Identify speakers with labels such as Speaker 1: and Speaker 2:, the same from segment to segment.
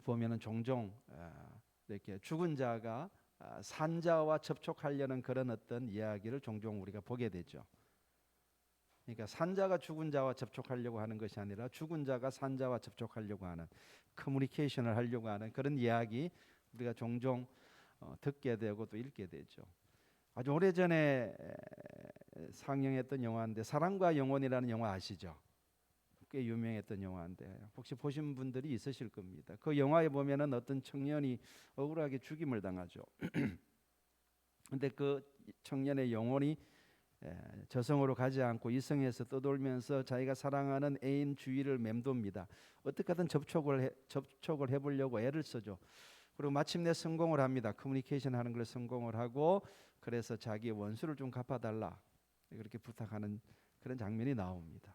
Speaker 1: 보면은 종종 이렇게 죽은 자가 산자와 접촉하려는 그런 어떤 이야기를 종종 우리가 보게 되죠. 그러니까 산자가 죽은 자와 접촉하려고 하는 것이 아니라 죽은 자가 산자와 접촉하려고 하는, 커뮤니케이션을 하려고 하는 그런 이야기 우리가 종종 듣게 되고 또 읽게 되죠. 아주 오래전에 상영했던 영화인데, 사랑과 영혼이라는 영화 아시죠? 꽤 유명했던 영화인데 혹시 보신 분들이 있으실 겁니다. 그 영화에 보면은 어떤 청년이 억울하게 죽임을 당하죠. 근데 그 청년의 영혼이 저승으로 가지 않고 이성에서 떠돌면서 자기가 사랑하는 애인 주위를 맴돕니다. 어떻게 하든 접촉을 해보려고 애를 쓰죠. 그리고 마침내 성공을 합니다. 커뮤니케이션 하는 걸 성공을 하고, 그래서 자기의 원수를 좀 갚아달라 그렇게 부탁하는 그런 장면이 나옵니다.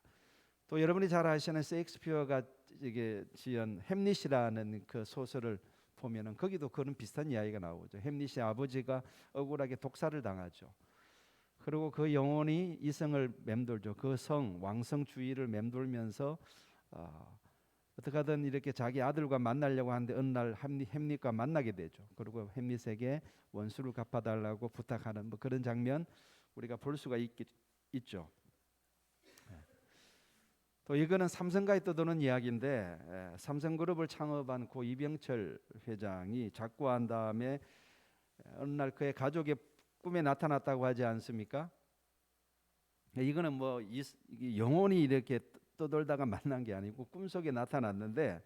Speaker 1: 또 여러분이 잘 아시는 셰익스피어가 이게 지은 햄릿이라는 그 소설을 보면은 거기도 그런 비슷한 이야기가 나오죠. 햄릿의 아버지가 억울하게 독살을 당하죠. 그리고 그 영혼이 이성을 맴돌죠. 그 성 왕성 주위를 맴돌면서 어떻게 하든 이렇게 자기 아들과 만나려고 하는데 어느 날 햄릿과 만나게 되죠. 그리고 햄릿에게 원수를 갚아달라고 부탁하는 뭐 그런 장면 우리가 볼 수가 있죠. 또 이거는 삼성가에 떠도는 이야기인데, 삼성그룹을 창업한 고 이병철 회장이 작고한 다음에 어느 날 그의 가족의 꿈에 나타났다고 하지 않습니까? 이거는 뭐 영혼이 이렇게 떠돌다가 만난 게 아니고 꿈속에 나타났는데,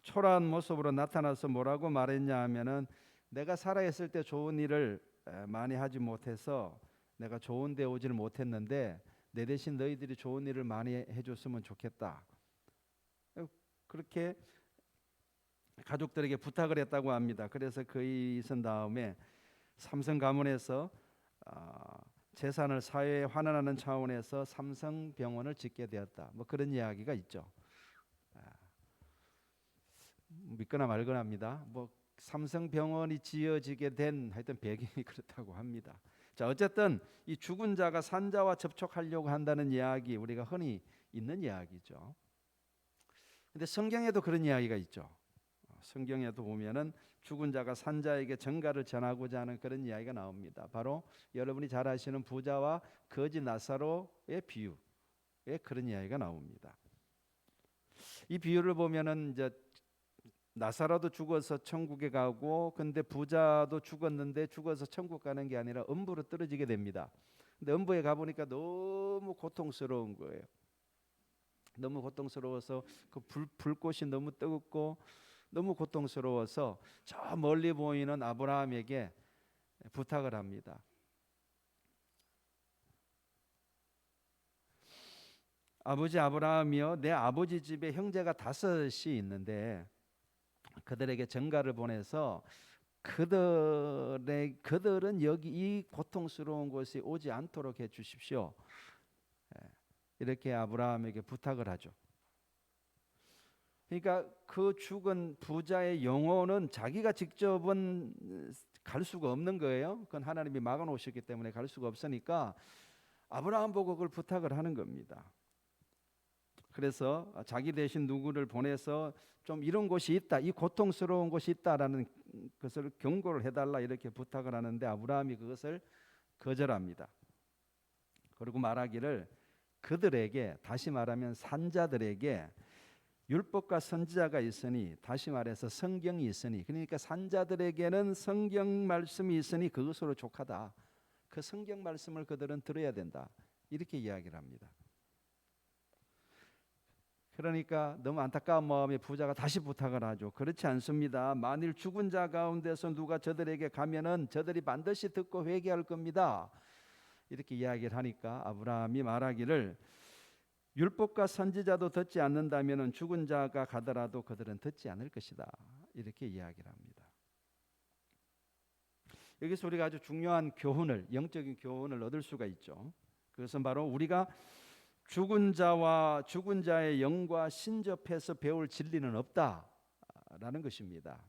Speaker 1: 초라한 모습으로 나타나서 뭐라고 말했냐 하면은, 내가 살아있을 때 좋은 일을 많이 하지 못해서 내가 좋은 데 오지를 못했는데 내 대신 너희들이 좋은 일을 많이 해줬으면 좋겠다. 그렇게 가족들에게 부탁을 했다고 합니다. 그래서 그의 있은 다음에 삼성 가문에서 재산을 사회에 환원하는 차원에서 삼성병원을 짓게 되었다. 뭐 그런 이야기가 있죠. 믿거나 말거나입니다. 뭐 삼성병원이 지어지게 된 하여튼 배경이 그렇다고 합니다. 자, 어쨌든 이 죽은 자가 산자와 접촉하려고 한다는 이야기 우리가 흔히 있는 이야기죠. 근데 성경에도 그런 이야기가 있죠. 성경에도 보면은 죽은 자가 산자에게 전가를 전하고자 하는 그런 이야기가 나옵니다. 바로 여러분이 잘 아시는 부자와 거지 나사로의 비유에 그런 이야기가 나옵니다. 이 비유를 보면은 이제 나사로도 죽어서 천국에 가고, 근데 부자도 죽었는데 죽어서 천국 가는 게 아니라 음부로 떨어지게 됩니다. 근데 음부에 가보니까 너무 고통스러운 거예요. 너무 고통스러워서 그 불꽃이 너무 뜨겁고 너무 고통스러워서 저 멀리 보이는 아브라함에게 부탁을 합니다. 아버지 아브라함이여, 내 아버지 집에 형제가 5이 있는데 그들에게 전가를 보내서 그들은 여기 이 고통스러운 곳에 오지 않도록 해 주십시오. 이렇게 아브라함에게 부탁을 하죠. 그러니까 그 죽은 부자의 영혼은 자기가 직접은 갈 수가 없는 거예요. 그건 하나님이 막아 놓으셨기 때문에 갈 수가 없으니까 아브라함 보고 그걸 부탁을 하는 겁니다. 그래서 자기 대신 누구를 보내서 좀 이런 곳이 있다, 이 고통스러운 곳이 있다라는 것을 경고를 해달라 이렇게 부탁을 하는데 아브라함이 그것을 거절합니다. 그리고 말하기를, 그들에게, 다시 말하면 산자들에게 율법과 선지자가 있으니, 다시 말해서 성경이 있으니, 그러니까 산자들에게는 성경 말씀이 있으니 그것으로 족하다. 그 성경 말씀을 그들은 들어야 된다. 이렇게 이야기를 합니다. 그러니까 너무 안타까운 마음에 부자가 다시 부탁을 하죠. 그렇지 않습니다. 만일 죽은 자 가운데서 누가 저들에게 가면은 저들이 반드시 듣고 회개할 겁니다. 이렇게 이야기를 하니까 아브라함이 말하기를, 율법과 선지자도 듣지 않는다면은 죽은 자가 가더라도 그들은 듣지 않을 것이다. 이렇게 이야기를 합니다. 여기서 우리가 아주 중요한 교훈을, 영적인 교훈을 얻을 수가 있죠. 그것은 바로 우리가 죽은 자와 죽은 자의 영과 신접해서 배울 진리는 없다라는 것입니다.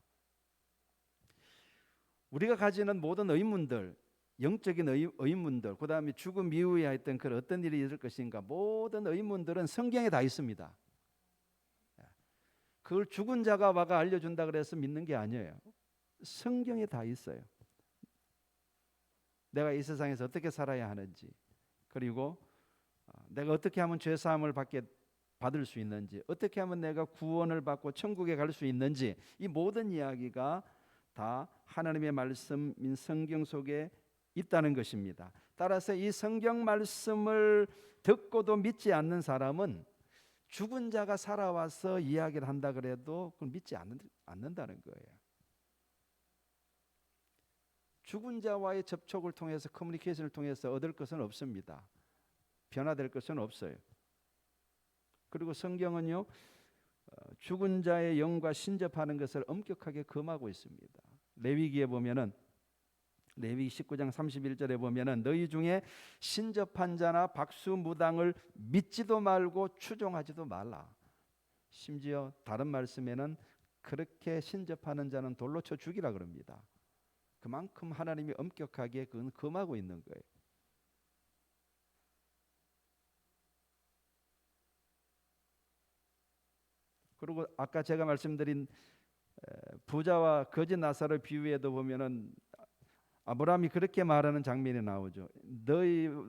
Speaker 1: 우리가 가지는 모든 의문들, 영적인 의문들, 그 다음에 죽음 이후에 했던 그 어떤 일이 있을 것인가, 모든 의문들은 성경에 다 있습니다. 그걸 죽은 자가 와가 알려준다 그래서 믿는 게 아니에요. 성경에 다 있어요. 내가 이 세상에서 어떻게 살아야 하는지, 그리고 내가 어떻게 하면 죄 사함을 받을 수 있는지, 어떻게 하면 내가 구원을 받고 천국에 갈 수 있는지, 이 모든 이야기가 다 하나님의 말씀인 성경 속에 있다는 것입니다. 따라서 이 성경 말씀을 듣고도 믿지 않는 사람은 죽은 자가 살아와서 이야기를 한다 그래도 그걸 믿지 않는다는 거예요. 죽은 자와의 접촉을 통해서, 커뮤니케이션을 통해서 얻을 것은 없습니다. 변화될 것은 없어요. 그리고 성경은요, 죽은 자의 영과 신접하는 것을 엄격하게 금하고 있습니다. 레위기에 보면은, 레위기 19장 31절에 보면은 너희 중에 신접한 자나 박수무당을 믿지도 말고 추종하지도 말라. 심지어 다른 말씀에는 그렇게 신접하는 자는 돌로 쳐 죽이라 그럽니다. 그만큼 하나님이 엄격하게 그건 금하고 있는 거예요. 그리고 아까 제가 말씀드린 부자와 거지 나사로 비유에도 보면은 아브라함이 그렇게 말하는 장면이 나오죠.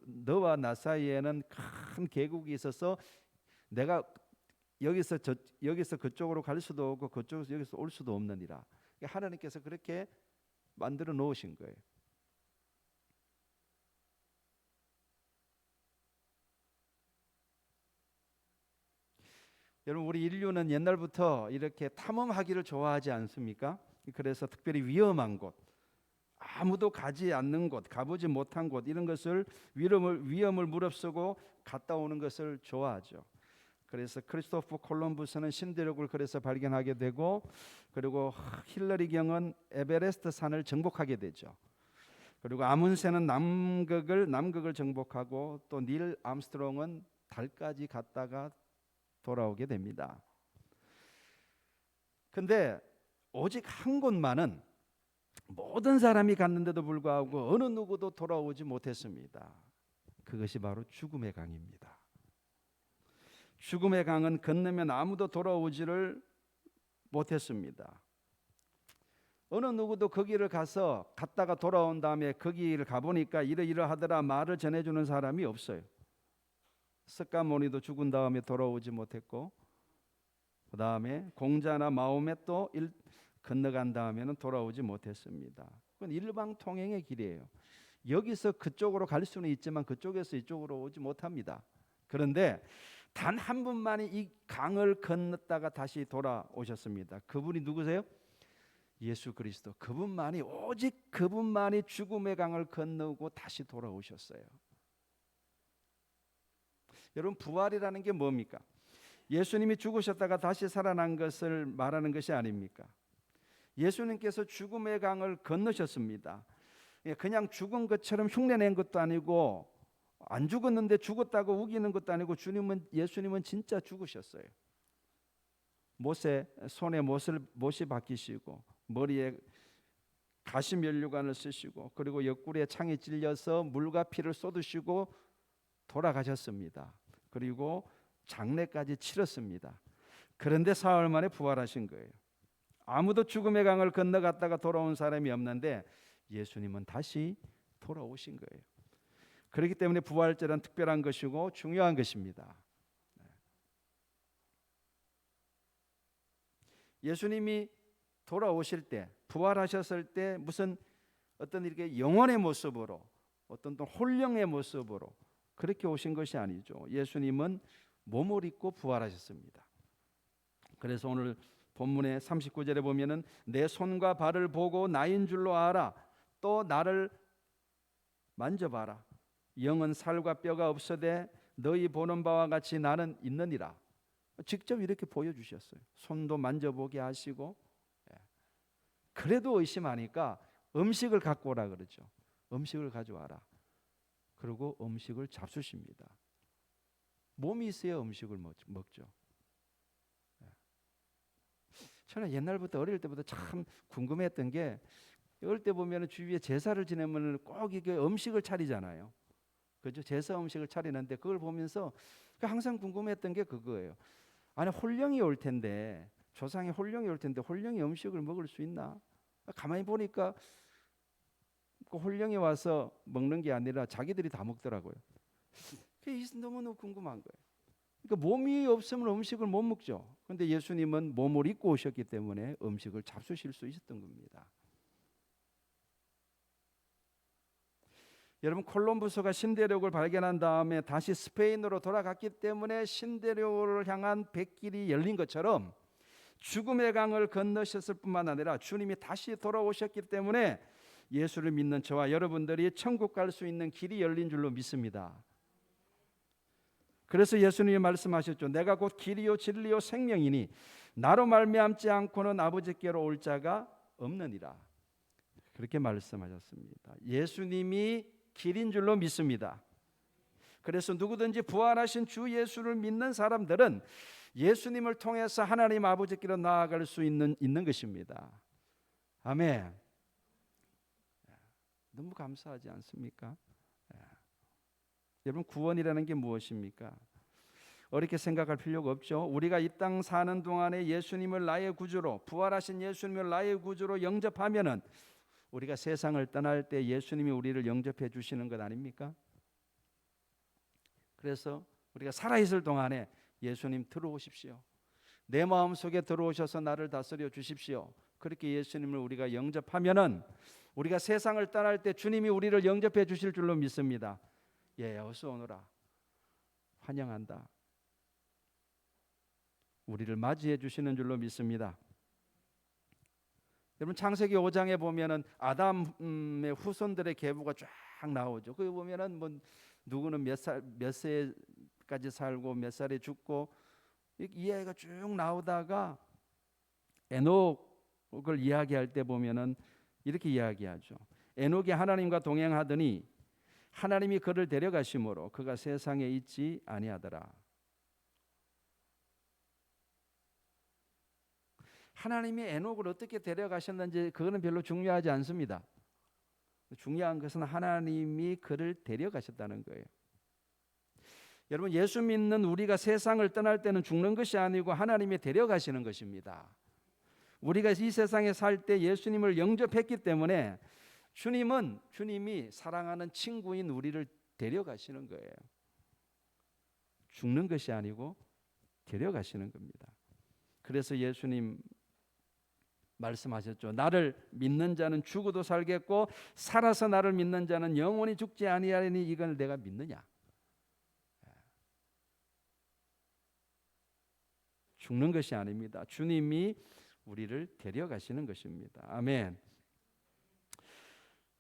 Speaker 1: 너와 나 사이에는 큰 계곡이 있어서 내가 여기서 그쪽으로 갈 수도 없고 그쪽에서 여기서 올 수도 없느니라. 하나님께서 그렇게 만들어 놓으신 거예요. 여러분, 우리 인류는 옛날부터 이렇게 탐험하기를 좋아하지 않습니까? 그래서 특별히 위험한 곳, 아무도 가지 않는 곳, 가보지 못한 곳, 이런 것을 위험을 무릅쓰고 갔다 오는 것을 좋아하죠. 그래서 크리스토프 콜럼부스는 신대륙을 그래서 발견하게 되고, 그리고 힐러리 경은 에베레스트 산을 정복하게 되죠. 그리고 아문센은 남극을 정복하고, 또 닐 암스트롱은 달까지 갔다가 돌아오게 됩니다. 근데 오직 한 곳만은 모든 사람이 갔는데도 불구하고 어느 누구도 돌아오지 못했습니다. 그것이 바로 죽음의 강입니다. 죽음의 강은 건너면 아무도 돌아오지를 못했습니다. 어느 누구도 거기를 갔다가 돌아온 다음에 거기를 가보니까 이러이러하더라 말을 전해주는 사람이 없어요. 스까모니도 죽은 다음에 돌아오지 못했고, 그 다음에 공자나 마음에 또 건너간 다음에는 돌아오지 못했습니다. 그건 일방통행의 길이에요. 여기서 그쪽으로 갈 수는 있지만 그쪽에서 이쪽으로 오지 못합니다. 그런데 단 한 분만이 이 강을 건넜다가 다시 돌아오셨습니다. 그분이 누구세요? 예수 그리스도. 오직 그분만이 죽음의 강을 건너고 다시 돌아오셨어요. 여러분, 부활이라는 게 뭡니까? 예수님이 죽으셨다가 다시 살아난 것을 말하는 것이 아닙니까? 예수님께서 죽음의 강을 건너셨습니다. 그냥 죽은 것처럼 흉내낸 것도 아니고, 안 죽었는데 죽었다고 우기는 것도 아니고, 예수님은 진짜 죽으셨어요. 손에 못이 박히시고, 머리에 가시면류관을 쓰시고, 그리고 옆구리에 창이 찔려서 물과 피를 쏟으시고 돌아가셨습니다. 그리고 장례까지 치렀습니다. 그런데 사흘 만에 부활하신 거예요. 아무도 죽음의 강을 건너갔다가 돌아온 사람이 없는데 예수님은 다시 돌아오신 거예요. 그렇기 때문에 부활절은 특별한 것이고 중요한 것입니다. 예수님이 돌아오실 때, 부활하셨을 때 무슨 어떤 이렇게 영혼의 모습으로, 어떤 또 혼령의 모습으로 그렇게 오신 것이 아니죠. 예수님은 몸을 입고 부활하셨습니다. 그래서 오늘 본문의 39절에 보면은 내 손과 발을 보고 나인 줄로 알아. 또 나를 만져봐라. 영은 살과 뼈가 없어되 너희 보는 바와 같이 나는 있느니라. 직접 이렇게 보여주셨어요. 손도 만져보게 하시고. 그래도 의심하니까 음식을 갖고 오라 그러죠. 음식을 가져와라. 그리고 음식을 잡수십니다. 몸이 있어야 음식을 먹죠. 저는 옛날부터 어릴 때부터 참 궁금했던 게, 어릴 때 보면 주위에 제사를 지내면 꼭 이게 음식을 차리잖아요. 그죠? 제사 음식을 차리는데 그걸 보면서 항상 궁금했던 게 그거예요. 아니, 혼령이 올 텐데 조상의 홀령이 올 텐데 홀령이 음식을 먹을 수 있나? 가만히 보니까 그 홀령이 와서 먹는 게 아니라 자기들이 다 먹더라고요. 그게 너무너무 궁금한 거예요. 그러니까 몸이 없으면 음식을 못 먹죠. 그런데 예수님은 몸을 입고 오셨기 때문에 음식을 잡수실 수 있었던 겁니다. 여러분, 콜럼부스가 신대륙을 발견한 다음에 다시 스페인으로 돌아갔기 때문에 신대륙을 향한 백길이 열린 것처럼 죽음의 강을 건너셨을 뿐만 아니라 주님이 다시 돌아오셨기 때문에 예수를 믿는 저와 여러분들이 천국 갈 수 있는 길이 열린 줄로 믿습니다. 그래서 예수님이 말씀하셨죠. 내가 곧 길이요 진리요 생명이니 나로 말미암지 않고는 아버지께로 올 자가 없느니라. 그렇게 말씀하셨습니다. 예수님이 길인 줄로 믿습니다. 그래서 누구든지 부활하신 주 예수를 믿는 사람들은 예수님을 통해서 하나님 아버지께로 나아갈 수 있는 것입니다. 아멘. 너무 감사하지 않습니까? 여러분, 구원이라는 게 무엇입니까? 어렵게 생각할 필요가 없죠. 우리가 이 땅 사는 동안에 예수님을 나의 구주로, 부활하신 예수님을 나의 구주로 영접하면은 우리가 세상을 떠날 때 예수님이 우리를 영접해 주시는 것 아닙니까? 그래서 우리가 살아있을 동안에 예수님 들어오십시오. 내 마음속에 들어오셔서 나를 다스려 주십시오. 그렇게 예수님을 우리가 영접하면은 우리가 세상을 떠날 때 주님이 우리를 영접해 주실 줄로 믿습니다. 예, 어서 오너라. 환영한다. 우리를 맞이해 주시는 줄로 믿습니다. 여러분, 창세기 5장에 보면은 아담의 후손들의 계보가 쫙 나오죠. 거기 보면은 뭐 누구는 몇 세까지 살고 몇 살에 죽고 이 이야기가 쭉 나오다가 에녹을 이야기할 때 보면은 이렇게 이야기하죠. 에녹이 하나님과 동행하더니 하나님이 그를 데려가심으로 그가 세상에 있지 아니하더라. 하나님이 에녹을 어떻게 데려가셨는지 그거는 별로 중요하지 않습니다. 중요한 것은 하나님이 그를 데려가셨다는 거예요. 여러분, 예수 믿는 우리가 세상을 떠날 때는 죽는 것이 아니고 하나님이 데려가시는 것입니다. 우리가 이 세상에 살 때 예수님을 영접했기 때문에 주님이 사랑하는 친구인 우리를 데려가시는 거예요. 죽는 것이 아니고 데려가시는 겁니다. 그래서 예수님 말씀하셨죠. 나를 믿는 자는 죽어도 살겠고 살아서 나를 믿는 자는 영원히 죽지 아니하리니 이걸 내가 믿느냐? 죽는 것이 아닙니다. 주님이 우리를 데려가시는 것입니다. 아멘.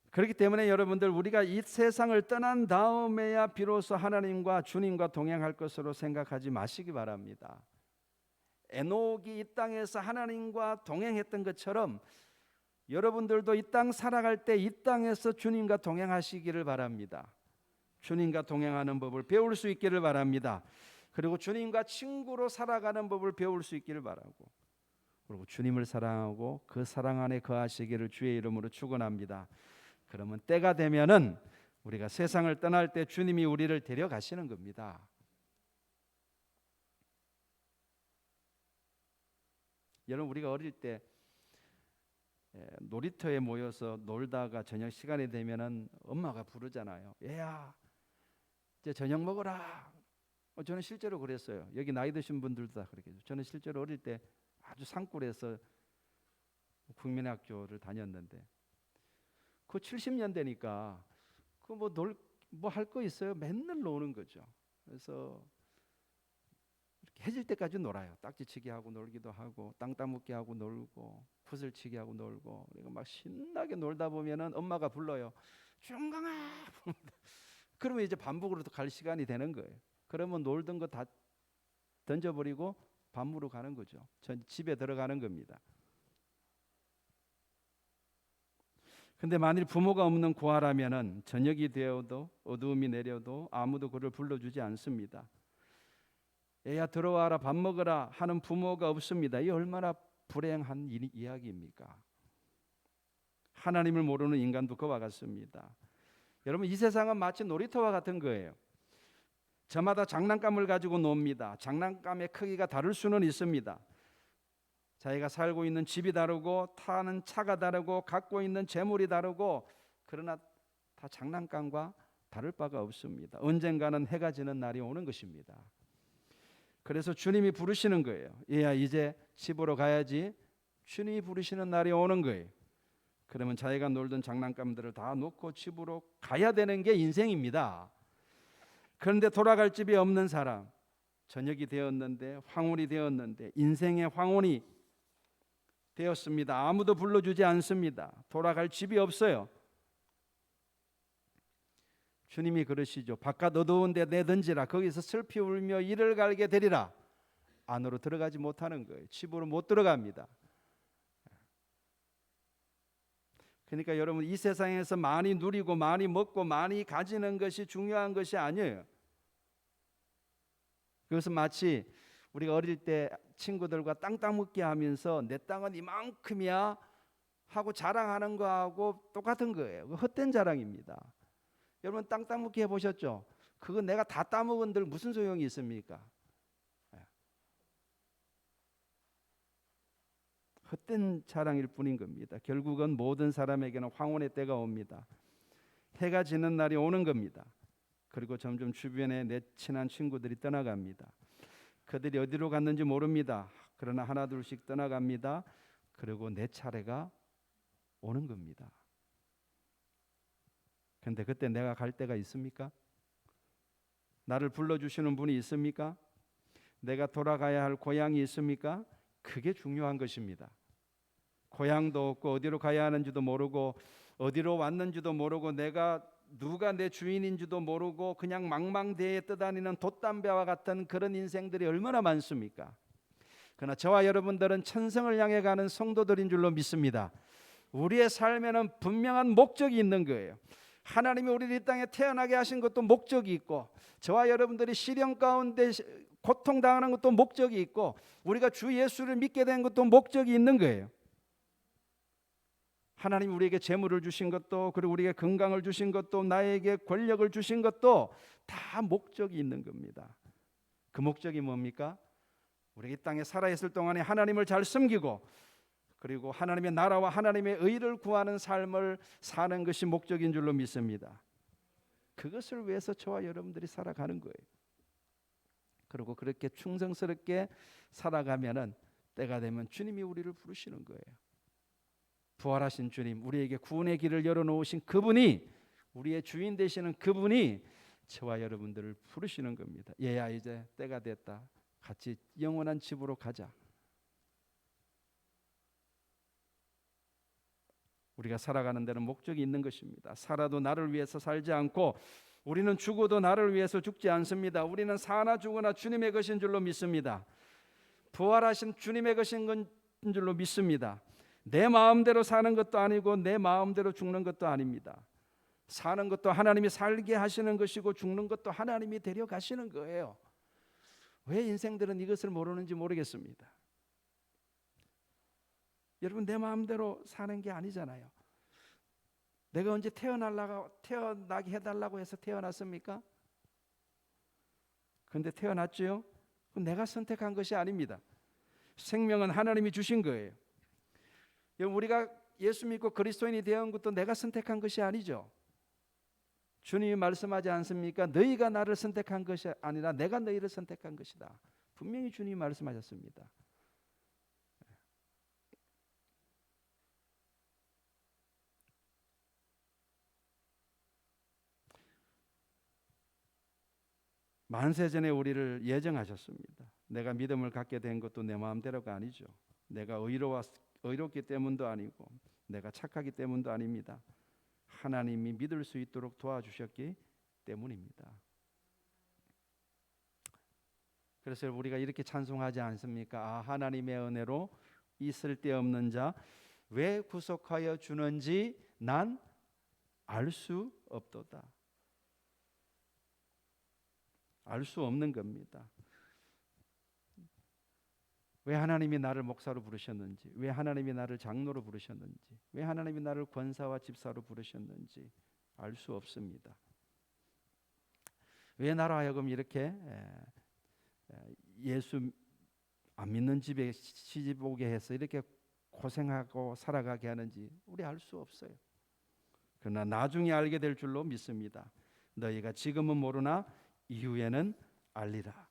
Speaker 1: 그렇기 때문에 여러분들, 우리가 이 세상을 떠난 다음에야 비로소 하나님과 주님과 동행할 것으로 생각하지 마시기 바랍니다. 에녹이 이 땅에서 하나님과 동행했던 것처럼 여러분들도 이 땅 살아갈 때 이 땅에서 주님과 동행하시기를 바랍니다. 주님과 동행하는 법을 배울 수 있기를 바랍니다. 그리고 주님과 친구로 살아가는 법을 배울 수 있기를 바라고, 그리고 주님을 사랑하고 그 사랑 안에 거하시기를 주의 이름으로 축원합니다. 그러면 때가 되면은 우리가 세상을 떠날 때 주님이 우리를 데려가시는 겁니다. 여러분, 우리가 어릴 때 놀이터에 모여서 놀다가 저녁 시간이 되면은 엄마가 부르잖아요. 얘야, 이제 저녁 먹어라. 저는 실제로 그랬어요. 여기 나이 드신 분들도 다 그렇겠죠. 저는 실제로 어릴 때 아주 산골에서 국민학교를 다녔는데 그 70년대니까 그 뭐 할 거 있어요? 맨날 노는 거죠. 그래서 이렇게 해질 때까지 놀아요. 딱지치기 하고 놀기도 하고 땅 따먹기 하고 놀고 푸슬치기 하고 놀고, 그리고 막 신나게 놀다 보면은 엄마가 불러요. 중강아. 그러면 이제 반복으로 갈 시간이 되는 거예요. 그러면 놀던 거 다 던져버리고 밤으로 가는 거죠. 전 집에 들어가는 겁니다. 근데 만일 부모가 없는 고아라면은 저녁이 되어도 어두움이 내려도 아무도 그를 불러주지 않습니다. 애야 들어와라 밥 먹으라 하는 부모가 없습니다. 이 얼마나 불행한 이야기입니까? 하나님을 모르는 인간도 그와 같습니다. 여러분, 이 세상은 마치 놀이터와 같은 거예요. 저마다 장난감을 가지고 놉니다. 장난감의 크기가 다를 수는 있습니다. 자기가 살고 있는 집이 다르고 타는 차가 다르고 갖고 있는 재물이 다르고, 그러나 다 장난감과 다를 바가 없습니다. 언젠가는 해가 지는 날이 오는 것입니다. 그래서 주님이 부르시는 거예요. 얘야, 이제 집으로 가야지. 주님이 부르시는 날이 오는 거예요. 그러면 자기가 놀던 장난감들을 다 놓고 집으로 가야 되는 게 인생입니다. 그런데 돌아갈 집이 없는 사람, 저녁이 되었는데, 황혼이 되었는데, 인생의 황혼이 되었습니다. 아무도 불러주지 않습니다. 돌아갈 집이 없어요. 주님이 그러시죠. 바깥 어두운 데 내던지라. 거기서 슬피 울며 이를 갈게 되리라. 안으로 들어가지 못하는 거예요. 집으로 못 들어갑니다. 그러니까 여러분, 이 세상에서 많이 누리고 많이 먹고 많이 가지는 것이 중요한 것이 아니에요. 그것은 마치 우리가 어릴 때 친구들과 땅 따먹기 하면서 내 땅은 이만큼이야 하고 자랑하는 거하고 똑같은 거예요. 헛된 자랑입니다. 여러분, 땅 따먹기 해보셨죠? 그거 내가 다 따먹은들 무슨 소용이 있습니까? 헛된 자랑일 뿐인 겁니다. 결국은 모든 사람에게는 황혼의 때가 옵니다. 해가 지는 날이 오는 겁니다. 그리고 점점 주변에 내 친한 친구들이 떠나갑니다. 그들이 어디로 갔는지 모릅니다. 그러나 하나 둘씩 떠나갑니다. 그리고 내 차례가 오는 겁니다. 그런데 그때 내가 갈 때가 있습니까? 나를 불러주시는 분이 있습니까? 내가 돌아가야 할 고향이 있습니까? 그게 중요한 것입니다. 고향도 없고 어디로 가야 하는지도 모르고 어디로 왔는지도 모르고 내가 누가 내 주인인지도 모르고 그냥 망망대해에 떠다니는 돛담배와 같은 그런 인생들이 얼마나 많습니까? 그러나 저와 여러분들은 천성을 향해 가는 성도들인 줄로 믿습니다. 우리의 삶에는 분명한 목적이 있는 거예요. 하나님이 우리를 이 땅에 태어나게 하신 것도 목적이 있고, 저와 여러분들이 시련 가운데 고통당하는 것도 목적이 있고, 우리가 주 예수를 믿게 된 것도 목적이 있는 거예요. 하나님이 우리에게 재물을 주신 것도, 그리고 우리에게 건강을 주신 것도, 나에게 권력을 주신 것도 다 목적이 있는 겁니다. 그 목적이 뭡니까? 우리 이 땅에 살아있을 동안에 하나님을 잘 섬기고, 그리고 하나님의 나라와 하나님의 의를 구하는 삶을 사는 것이 목적인 줄로 믿습니다. 그것을 위해서 저와 여러분들이 살아가는 거예요. 그리고 그렇게 충성스럽게 살아가면은 때가 되면 주님이 우리를 부르시는 거예요. 부활하신 주님, 우리에게 구원의 길을 열어놓으신 그분이, 우리의 주인 되시는 그분이 저와 여러분들을 부르시는 겁니다. 얘야, 이제 때가 됐다. 같이 영원한 집으로 가자. 우리가 살아가는 데는 목적이 있는 것입니다. 살아도 나를 위해서 살지 않고, 우리는 죽어도 나를 위해서 죽지 않습니다. 우리는 사나 죽으나 주님의 것인 줄로 믿습니다. 부활하신 주님의 것인 줄로 믿습니다. 내 마음대로 사는 것도 아니고 내 마음대로 죽는 것도 아닙니다. 사는 것도 하나님이 살게 하시는 것이고 죽는 것도 하나님이 데려가시는 거예요. 왜 인생들은 이것을 모르는지 모르겠습니다. 여러분, 내 마음대로 사는 게 아니잖아요. 내가 언제 태어나게 해달라고 해서 태어났습니까? 그런데 태어났죠? 그건 내가 선택한 것이 아닙니다. 생명은 하나님이 주신 거예요. 우리가 예수 믿고 그리스도인이 되은 것도 내가 선택한 것이 아니죠. 주님이 말씀하지 않습니까? 너희가 나를 선택한 것이 아니라 내가 너희를 선택한 것이다. 분명히 주님이 말씀하셨습니다. 만세전에 우리를 예정하셨습니다. 내가 믿음을 갖게 된 것도 내 마음대로가 아니죠. 내가 의롭기 때문도 아니고 내가 착하기 때문도 아닙니다. 하나님이 믿을 수 있도록 도와주셨기 때문입니다. 그래서 우리가 이렇게 찬송하지 않습니까? 하나님의 은혜로 이 쓸데없는 자 왜 구속하여 주는지 난 알 수 없도다. 알 수 없는 겁니다. 왜 하나님이 나를 목사로 부르셨는지, 왜 하나님이 나를 장로로 부르셨는지, 왜 하나님이 나를 권사와 집사로 부르셨는지 알 수 없습니다. 왜 나로 하여금 이렇게 예수 안 믿는 집에 시집 오게 해서 이렇게 고생하고 살아가게 하는지 우리 알 수 없어요. 그러나 나중에 알게 될 줄로 믿습니다. 너희가 지금은 모르나 이후에는 알리라.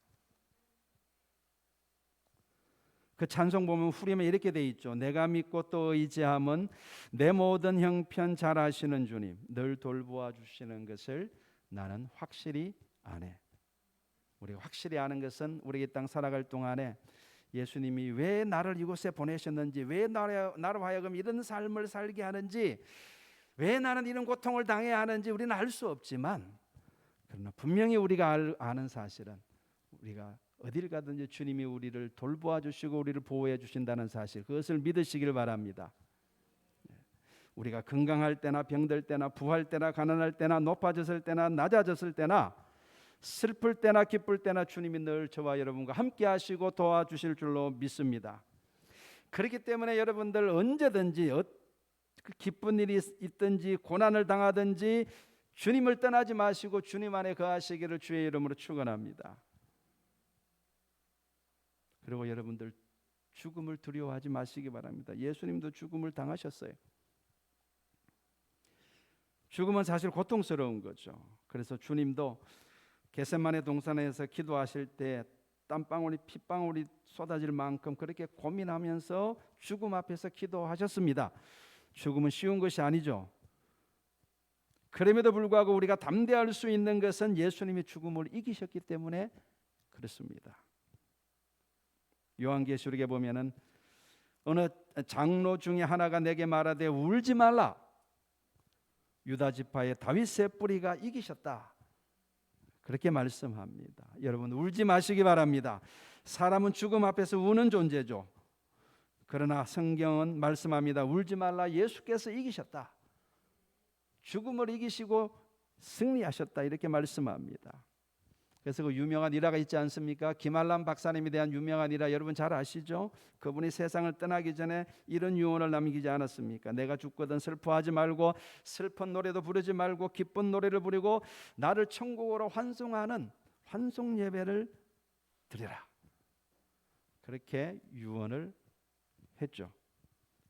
Speaker 1: 그 찬송 보면 후렴에 이렇게 돼 있죠. 내가 믿고 또 의지함은 내 모든 형편 잘 아시는 주님 늘 돌보아 주시는 것을 나는 확실히 아네. 우리가 확실히 아는 것은 우리 이 땅 살아갈 동안에 예수님이 왜 나를 이곳에 보내셨는지, 왜 나로 하여금 이런 삶을 살게 하는지, 왜 나는 이런 고통을 당해야 하는지 우리는 알 수 없지만, 그러나 분명히 우리가 아는 사실은 우리가 어딜 가든지 주님이 우리를 돌보아 주시고 우리를 보호해 주신다는 사실, 그것을 믿으시길 바랍니다. 우리가 건강할 때나 병들 때나 부할 때나 가난할 때나 높아졌을 때나 낮아졌을 때나 슬플 때나 기쁠 때나 주님이 늘 저와 여러분과 함께 하시고 도와주실 줄로 믿습니다. 그렇기 때문에 여러분들 언제든지 기쁜 일이 있든지 고난을 당하든지 주님을 떠나지 마시고 주님 안에 거하시기를 주의 이름으로 축원합니다. 그리고 여러분들 죽음을 두려워하지 마시기 바랍니다. 예수님도 죽음을 당하셨어요. 죽음은 사실 고통스러운 거죠. 그래서 주님도 겟세마네 동산에서 기도하실 때 땀방울이 핏방울이 쏟아질 만큼 그렇게 고민하면서 죽음 앞에서 기도하셨습니다. 죽음은 쉬운 것이 아니죠. 그럼에도 불구하고 우리가 담대할 수 있는 것은 예수님이 죽음을 이기셨기 때문에 그렇습니다. 요한계시록에 보면은 어느 장로 중에 하나가 내게 말하되 울지 말라. 유다 지파의 다윗의 뿌리가 이기셨다. 그렇게 말씀합니다. 여러분 울지 마시기 바랍니다. 사람은 죽음 앞에서 우는 존재죠. 그러나 성경은 말씀합니다. 울지 말라. 예수께서 이기셨다. 죽음을 이기시고 승리하셨다. 이렇게 말씀합니다. 그래서 그 유명한 일화가 있지 않습니까? 김알람 박사님에 대한 유명한 일화 여러분 잘 아시죠? 그분이 세상을 떠나기 전에 이런 유언을 남기지 않았습니까? 내가 죽거든 슬퍼하지 말고 슬픈 노래도 부르지 말고 기쁜 노래를 부르고 나를 천국으로 환송하는 환송 예배를 드리라. 그렇게 유언을 했죠.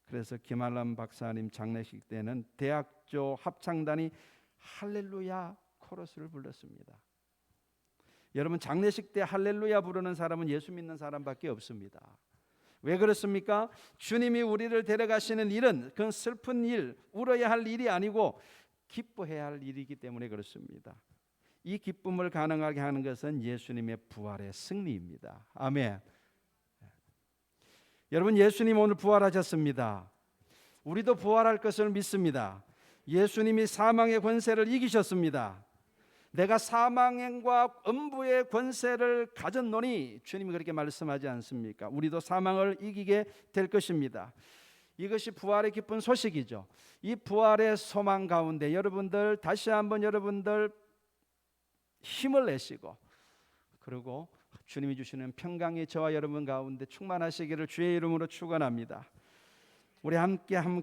Speaker 1: 그래서 김알람 박사님 장례식 때는 대학조 합창단이 할렐루야 코러스를 불렀습니다. 여러분 장례식 때 할렐루야 부르는 사람은 예수 믿는 사람밖에 없습니다. 왜 그렇습니까? 주님이 우리를 데려가시는 일은 그건 슬픈 일, 울어야 할 일이 아니고 기뻐해야 할 일이기 때문에 그렇습니다. 이 기쁨을 가능하게 하는 것은 예수님의 부활의 승리입니다. 아멘. 여러분 예수님 오늘 부활하셨습니다. 우리도 부활할 것을 믿습니다. 예수님이 사망의 권세를 이기셨습니다. 내가 사망과 음부의 권세를 가졌노니 주님이 그렇게 말씀하지 않습니까? 우리도 사망을 이기게 될 것입니다. 이것이 부활의 기쁜 소식이죠. 이 부활의 소망 가운데 여러분들 다시 한번 여러분들 힘을 내시고 그리고 주님이 주시는 평강이 저와 여러분 가운데 충만하시기를 주의 이름으로 축원합니다. 우리 함께